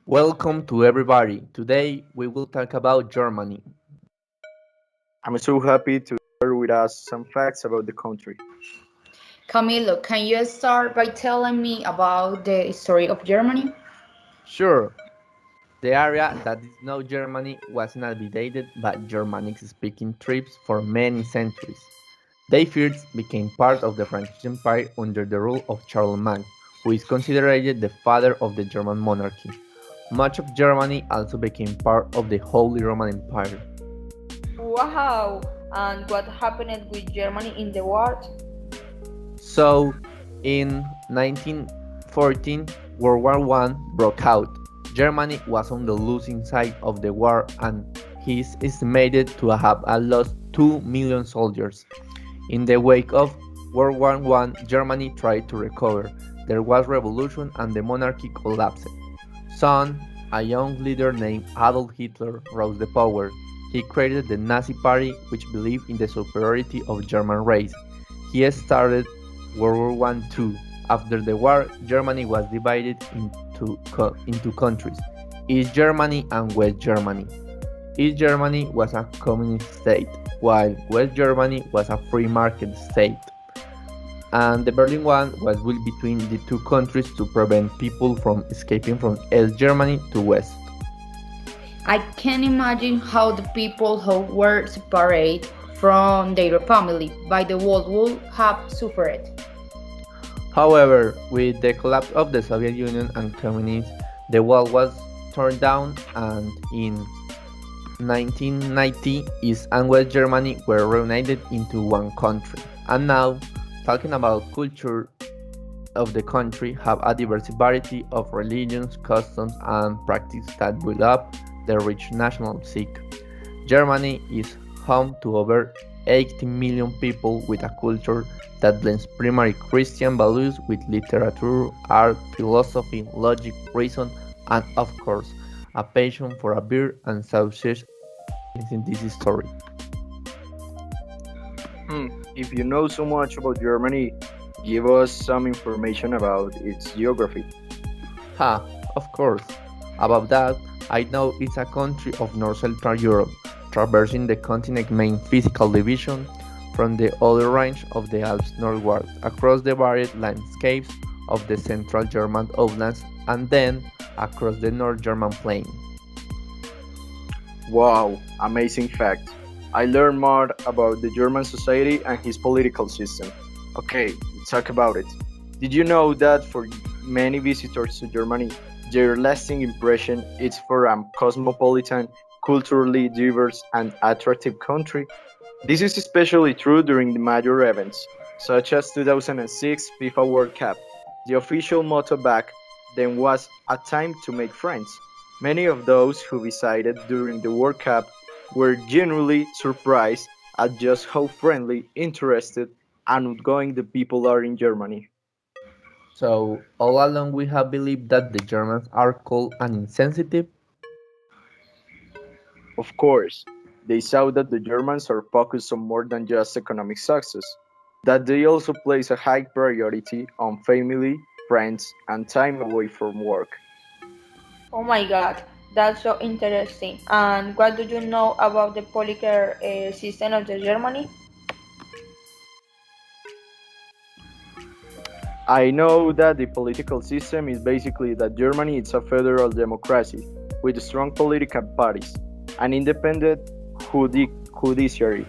Welcome to everybody. Today we will talk about Germany. I'm so happy to share with us some facts about the country. Camilo, can you start by telling me about the history of Germany? Sure, the area that is now Germany was inhabited by Germanic speaking tribes for many centuries. They first became part of the Frankish Empire under the rule of Charlemagne, who is considered the father of the German monarchy. Much of Germany also became part of the Holy Roman Empire. Wow! And what happened with Germany in the war? So, in 1914, World War I broke out. Germany was on the losing side of the war and is estimated to have lost 2 million soldiers. In the wake of World War I, Germany tried to recover. There was revolution and the monarchy collapsed. Soon, a young leader named Adolf Hitler rose to power. He created the Nazi Party, which believed in the superiority of German race. He started World War One II. After the war, Germany was divided into countries, East Germany and West Germany. East Germany was a communist state, while West Germany was a free market state. And the Berlin Wall was built between the two countries to prevent people from escaping from East Germany to West. I can imagine how the people who were separated from their family by the wall would have suffered. However, with the collapse of the Soviet Union and communism, the wall was torn down and in 1990 East and West Germany were reunited into one country. And now, talking about culture of the country have a diverse variety of religions, customs and practices that build up the rich national psyche. Germany is home to over 80 million people with a culture that blends primary Christian values with literature, art, philosophy, logic, reason, and of course, a passion for a beer and sausage in this story. If you know so much about Germany, give us some information about its geography. Ha, of course. About that, I know it's a country of North Central Europe, traversing the continent's main physical division from the other range of the Alps northwards across the varied landscapes of the central German uplands and then across the North German plain. Wow, amazing fact. I learned more about the German society and his political system. Okay, let's talk about it. Did you know that for many visitors to Germany, their lasting impression is for a cosmopolitan, culturally diverse, and attractive country? This is especially true during the major events, such as 2006 FIFA World Cup. The official motto back then was "A time to make friends." Many of those who visited during the World Cup were genuinely surprised at just how friendly, interested, and outgoing the people are in Germany. So, all along we have believed that the Germans are cold and insensitive. Of course, they saw that the Germans are focused on more than just economic success, that they also place a high priority on family, friends, and time away from work. Oh my god, that's so interesting. And what do you know about the political system of the Germany? I know that the political system is basically that Germany is a federal democracy with strong political parties, an independent judiciary,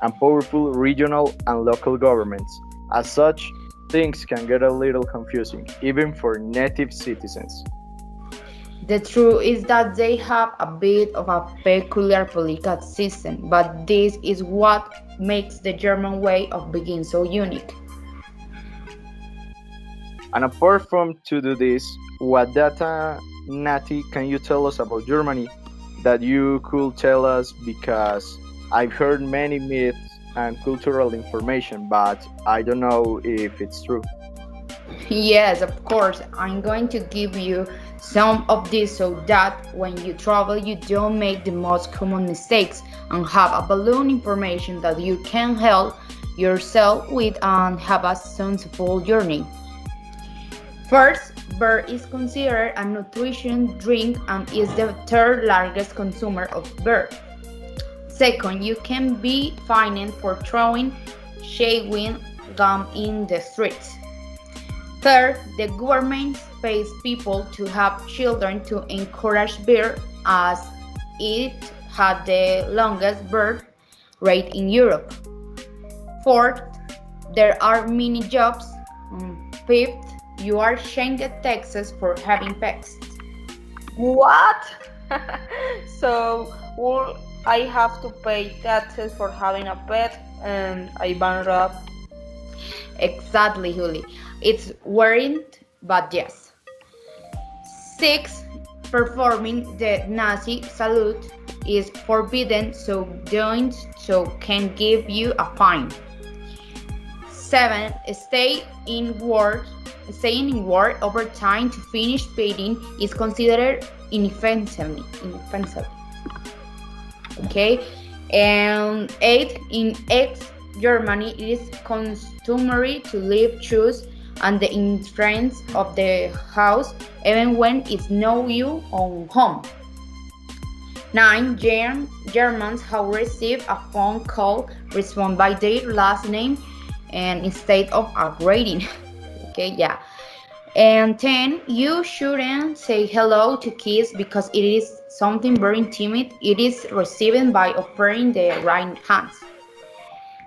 and powerful regional and local governments. As such, things can get a little confusing, even for native citizens. The truth is that they have a bit of a peculiar political system, but this is what makes the German way of being so unique. And apart from to do this, what data, Nati, can you tell us about Germany that you could tell us because I've heard many myths and cultural information, but I don't know if it's true. Yes, of course, I'm going to give you some of this so that when you travel, you don't make the most common mistakes and have a balloon information that you can help yourself with and have a successful journey. First, Beer is considered a nutrition drink and is the third largest consumer of beer. Second, you can be fined for throwing chewing gum in the streets. Third, the government pays people to have children to encourage beer as it had the longest birth rate in Europe. Fourth, there are many jobs. Fifth, you are shamed taxes for having pets. What? So, will I have to pay taxes for having a pet and I bankrupt? Exactly, Julie. It's worrying, but yes. Six, performing the Nazi salute is forbidden, so doing so can give you a fine. Seven, staying in work over time to finish paying is considered inoffensive. Okay, and eight, in ex Germany, it is customary to leave shoes and the entrance of the house even when it's no you on home. 9. Germans have received a phone call respond by their last name and instead of a rating. Okay, yeah. And 10. You shouldn't say hello to kids because it is something very intimate. It is received by offering the right hands.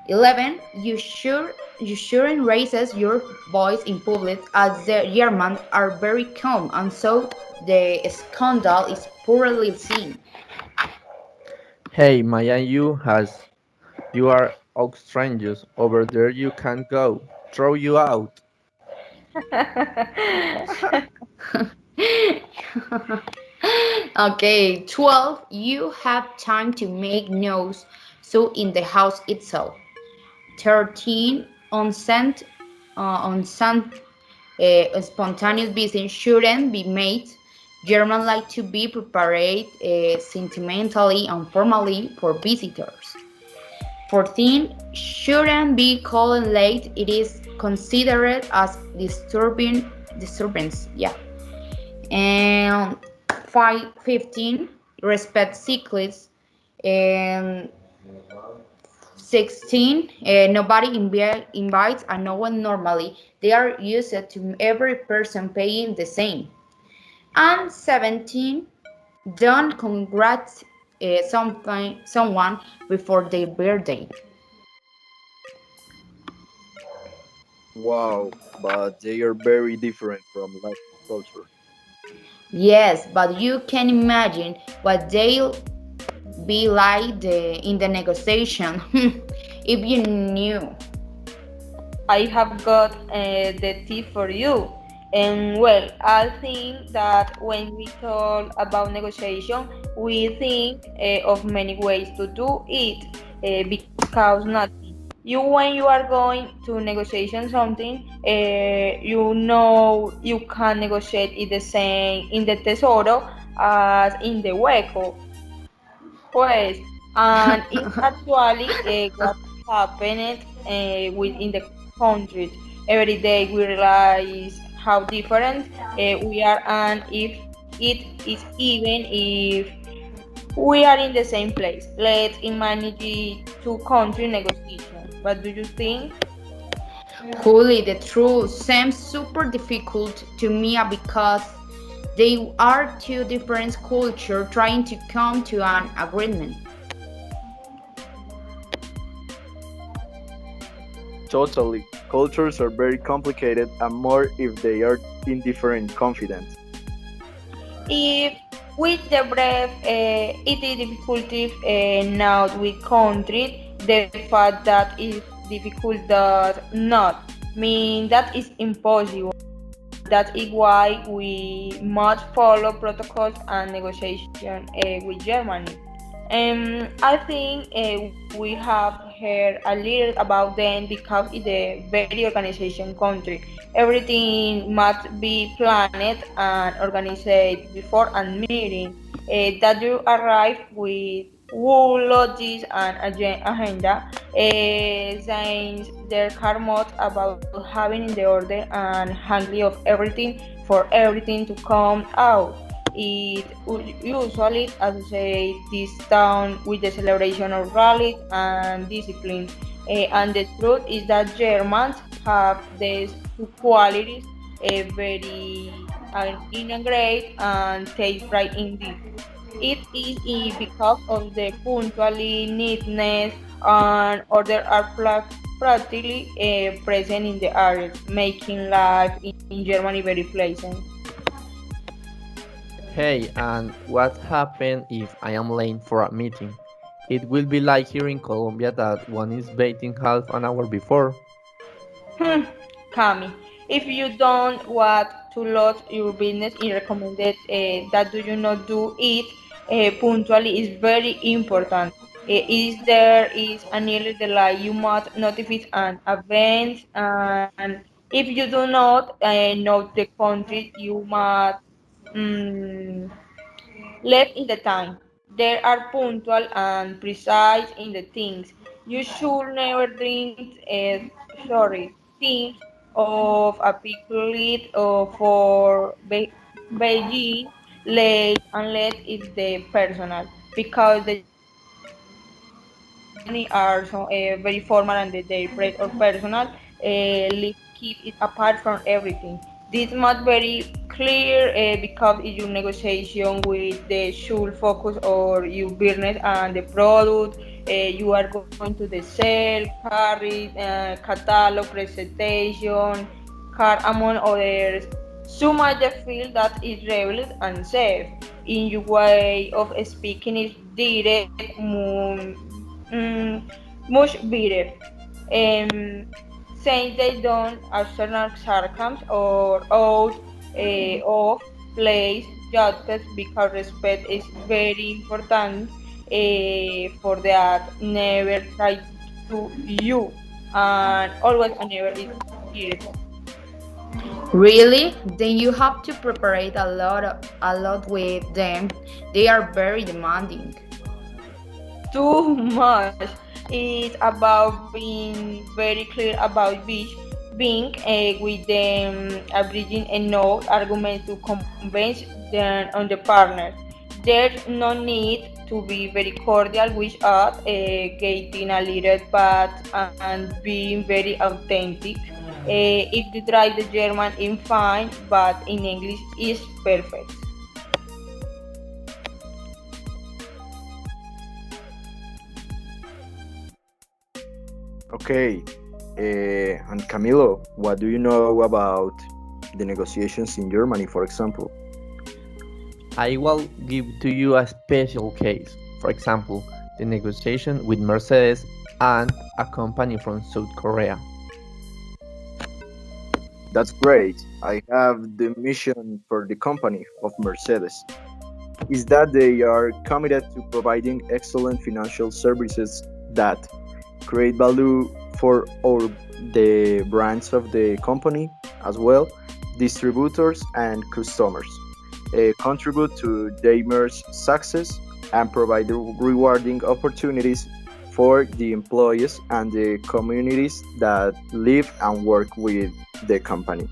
11. You shouldn't raise your voice in public as the Germans are very calm and so the scandal is poorly seen. Hey, Maya, you are all strangers. Over there you can't go. Throw you out. Okay, 12. You have time to make noise so in the house itself. 13. On spontaneous visits shouldn't be made. Germans like to be prepared sentimentally and formally for visitors. 14. Shouldn't be called late. It is considered as disturbance. Yeah. And 15. Respect cyclists. And 16. Nobody invites and no one normally. They are used to every person paying the same. And 17. Don't congratulate someone before their birthday. Wow, but they are very different from Latin culture. Yes, but you can imagine what they'll be like in the negotiation if you knew. I have got the tip for you. And well, I think that when we talk about negotiation, we think of many ways to do it because nothing. You when you are going to negotiation something, you know you can negotiate it the same in the tesoro as in the hueco. Pues, and it's actually what happened within the country. Every day we realize how different we are, and if it is even if we are in the same place. Let's imagine the two country negotiation. What do you think? Holy, the truth seems super difficult to me because they are two different cultures trying to come to an agreement. Totally. Cultures are very complicated and more if they are in different confidence. If with the breath, it is difficult now with country, the fact that is difficult does not mean that is impossible. That is why we must follow protocols and negotiation with Germany. I think we have heard a little about them because it's a very organization country. Everything must be planned and organized before a meeting. That you arrive with full logistics and agenda. since their car mods about having in the order and handling of everything for everything to come out. It usually associates this town with the celebration of rallies and discipline. And the truth is that Germans have these two qualities, very integrate and take pride in this. It is because of the punctuality, neatness, and order are practically present in the area, making life in Germany very pleasant. Hey, and what happens if I am late for a meeting? It will be like here in Colombia that one is waiting half an hour before. Hmm, Kami, if you don't want to lose your business, it recommended that do you not do it punctually is very important. Is there is an early delay, you must notify an event, and if you do not know the country, you must mm, left in the time. They are punctual and precise in the things. You should never drink, things of a picnic for Beijing late unless it's the personal because the Germany are so, very formal and they break or personal. Keep it apart from everything. This must very clear because it's your negotiation with the should focus or your business and the product you are going to the sell, carry, catalog, presentation, card among others. So much I feel that is relevant and safe. In your way of speaking is direct, mm, much better. Um, Saying they don't external sarcasm or out of place judgments because respect is very important for that never try to you and always and never is direct. Really? Then you have to prepare a lot with them. They are very demanding. Too much. It's about being very clear about which being with them, bridging enough arguments to convince them on the partner. There's no need to be very cordial with us, getting a little bad and being very authentic. If you try the German in fine, but in English is perfect. Okay, and Camilo, what do you know about the negotiations in Germany, for example? I will give to you a special case. For example, the negotiation with Mercedes and a company from South Korea. That's great. I have the mission for the company of Mercedes is that they are committed to providing excellent financial services that create value for our the brands of the company as well, distributors and customers. Contribute to Daimler's success and provide rewarding opportunities for the employees and the communities that live and work with the company.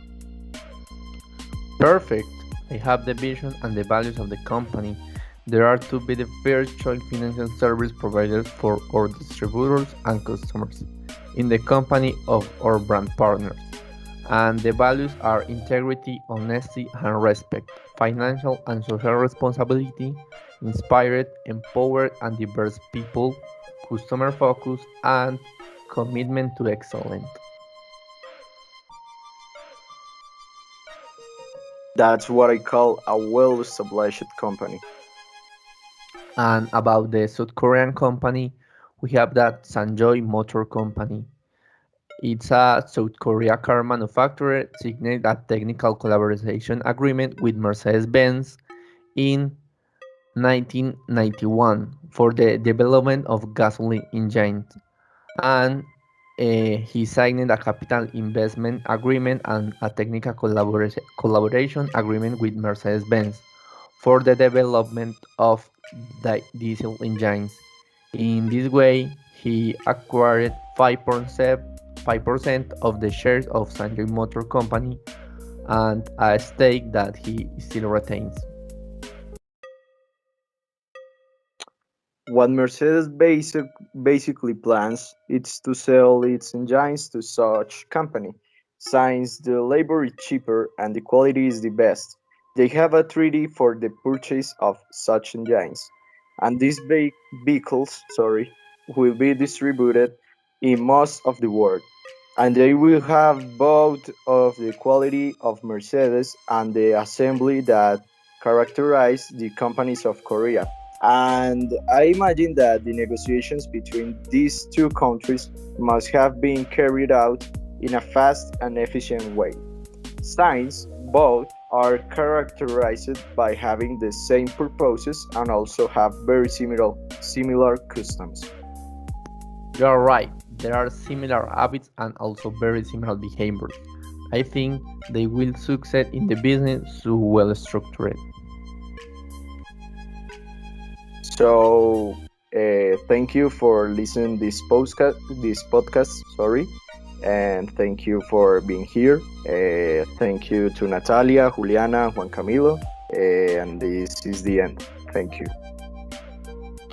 Perfect. I have the vision and the values of the company. There are to be the first choice financial service providers for our distributors and customers in the company of our brand partners. And the values are integrity, honesty, and respect, financial and social responsibility, inspired, empowered, and diverse people, customer focus, and commitment to excellence. That's what I call a well established company. And about the South Korean company, we have that Sanjoy Motor Company. It's a South Korea car manufacturer signed a technical collaboration agreement with Mercedes-Benz in 1991 for the development of gasoline engines, and he signed a capital investment agreement and a technical collaboration agreement with Mercedes-Benz for the development of diesel engines. In this way, he acquired 5% of the shares of Sanjay Motor Company and a stake that he still retains. What Mercedes basically plans is to sell its engines to such company, since the labor is cheaper and the quality is the best. They have a treaty for the purchase of such engines, and these vehicles, will be distributed in most of the world, and they will have both of the quality of Mercedes and the assembly that characterize the companies of Korea. And I imagine that the negotiations between these two countries must have been carried out in a fast and efficient way, since both are characterized by having the same purposes and also have very similar customs. You're right, there are similar habits and also very similar behaviors. I think they will succeed in the business so well structured. So, thank you for listening this podcast. Sorry, and thank you for being here. Thank you to Natalia, Juliana, Juan Camilo, and this is the end. Thank you.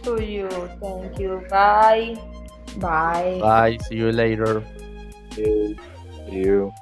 To you. Thank you. Bye. Bye. Bye, see you later. See you.